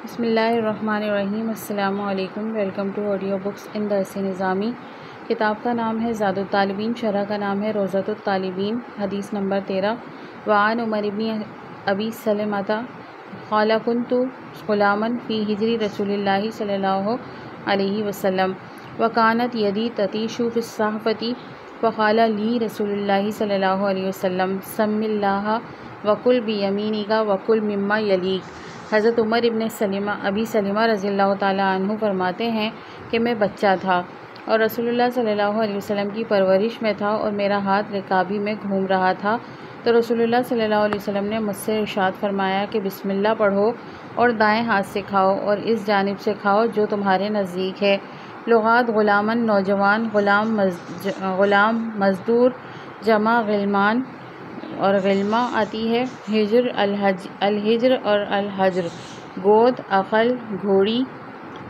بسم اللہ الرحمن الرحیم۔ السلام علیکم۔ ویلکم ٹو آڈیو بکس ان درس نظامی۔ کتاب کا نام ہے زاد الطالبین، شرح کا نام ہے روضۃ الطالبین۔ حدیث نمبر 13۔ وعن عمر بن ابی سلمۃ قال كنت غلاما فی حجر رسول اللہ صلی اللہ علیہ وسلم وكانت یدی تطیش فی الصحفۃ فقال لی رسول اللہ صلی اللہ علیہ وسلم سم اللہ وکل بیمینک وکل مما یلیک۔ حضرت عمر ابن ابی سلمہ رضی اللہ تعالیٰ عنہ فرماتے ہیں کہ میں بچہ تھا اور رسول اللہ صلی اللہ علیہ وسلم کی پرورش میں تھا اور میرا ہاتھ رکابی میں گھوم رہا تھا، تو رسول اللہ صلی اللہ علیہ وسلم نے مجھ سے ارشاد فرمایا کہ بسم اللہ پڑھو اور دائیں ہاتھ سے کھاؤ اور اس جانب سے کھاؤ جو تمہارے نزدیک ہے۔ لغات: غلامن نوجوان، غلام مزدور، جمع غلمان اور غلمہ آتی ہے۔ ہجر الحجر اور الحجر گود، عقل گھوڑی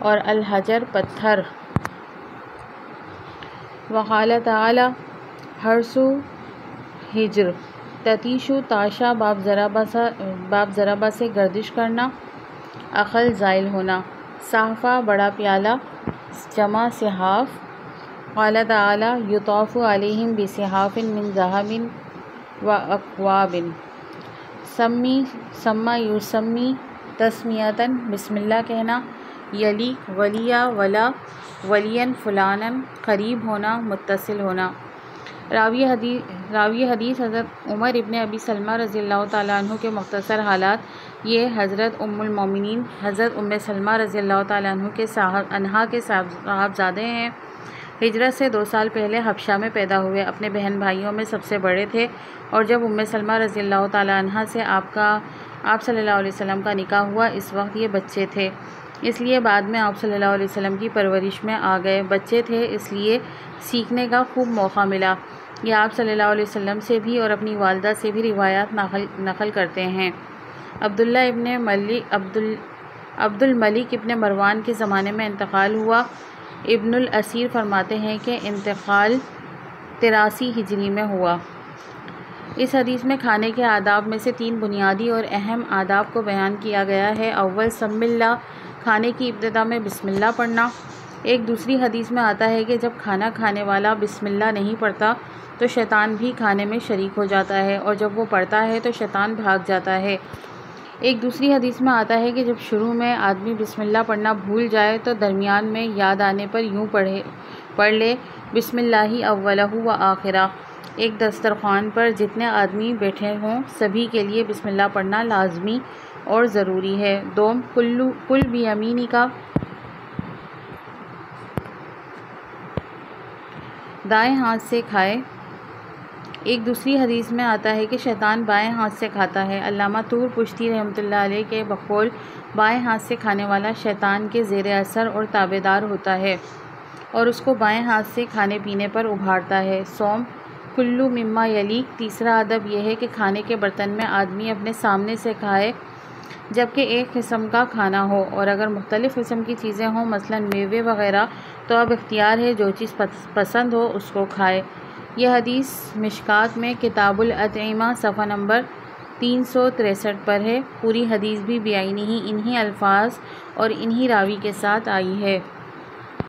اور الحجر پتھر۔ وقال تعالی حرث ہجر تتیشو تاشا باب ضربہ سے گردش کرنا، عقل زائل ہونا۔ صحفہ بڑا پیالہ، جمع صحاف۔ قال تعالی یطاف علیہم بصحاف من ذہب واکواب۔ سما یسمی تسمیۃً بسم اللہ کہنا۔ یلی ولیہ ولا ولین فلانن قریب ہونا، متصل ہونا۔ راوی حدیث حضرت عمر ابن ابی سلمہ رضی اللہ تعالیٰ عنہ کے مختصر حالات۔ یہ حضرت ام المومنین حضرت ام سلمہ رضی اللہ تعالیٰ عنہا کے صاحبزادے ہیں۔ ہجرت سے 2 سال پہلے حبشہ میں پیدا ہوئے، اپنے بہن بھائیوں میں سب سے بڑے تھے، اور جب ام سلمہ رضی اللہ تعالیٰ عنہا سے آپ صلی اللہ علیہ وسلم کا نکاح ہوا، اس وقت یہ بچے تھے، اس لیے بعد میں آپ صلی اللہ علیہ وسلم کی پرورش میں آ گئے۔ بچے تھے اس لیے سیکھنے کا خوب موقع ملا۔ یہ آپ صلی اللہ علیہ وسلم سے بھی اور اپنی والدہ سے بھی روایات نقل کرتے ہیں۔ عبد الملک ابن مروان کے زمانے میں انتقال ہوا۔ ابن الاسیر فرماتے ہیں کہ انتقال 83 ہجری میں ہوا۔ اس حدیث میں کھانے کے آداب میں سے 3 بنیادی اور اہم آداب کو بیان کیا گیا ہے۔ اول، سم اللہ، کھانے کی ابتدا میں بسم اللہ پڑھنا۔ ایک دوسری حدیث میں آتا ہے کہ جب کھانا کھانے والا بسم اللہ نہیں پڑھتا تو شیطان بھی کھانے میں شریک ہو جاتا ہے، اور جب وہ پڑھتا ہے تو شیطان بھاگ جاتا ہے۔ ایک دوسری حدیث میں آتا ہے کہ جب شروع میں آدمی بسم اللہ پڑھنا بھول جائے تو درمیان میں یاد آنے پر یوں پڑھ لے بسم اللہ اولہ و آخرہ۔ ایک دسترخوان پر جتنے آدمی بیٹھے ہوں سبھی کے لیے بسم اللہ پڑھنا لازمی اور ضروری ہے۔ دوم، کل بیمینک، دائیں ہاتھ سے کھائے۔ ایک دوسری حدیث میں آتا ہے کہ شیطان بائیں ہاتھ سے کھاتا ہے۔ علامہ طور پشتی رحمۃ اللہ علیہ کے بقول بائیں ہاتھ سے کھانے والا شیطان کے زیر اثر اور تابع ہوتا ہے اور اس کو بائیں ہاتھ سے کھانے پینے پر ابھارتا ہے۔ سوم، کلو مما یلیک، تیسرا ادب یہ ہے کہ کھانے کے برتن میں آدمی اپنے سامنے سے کھائے جبکہ ایک قسم کا کھانا ہو، اور اگر مختلف قسم کی چیزیں ہوں مثلاً میوے وغیرہ تو اب اختیار ہے جو چیز پسند ہو اس کو کھائے۔ یہ حدیث مشکات میں کتاب الاطعمہ صفحہ نمبر 363 پر ہے۔ پوری حدیث بھی بعینہ انہی الفاظ اور انہی راوی کے ساتھ آئی ہے۔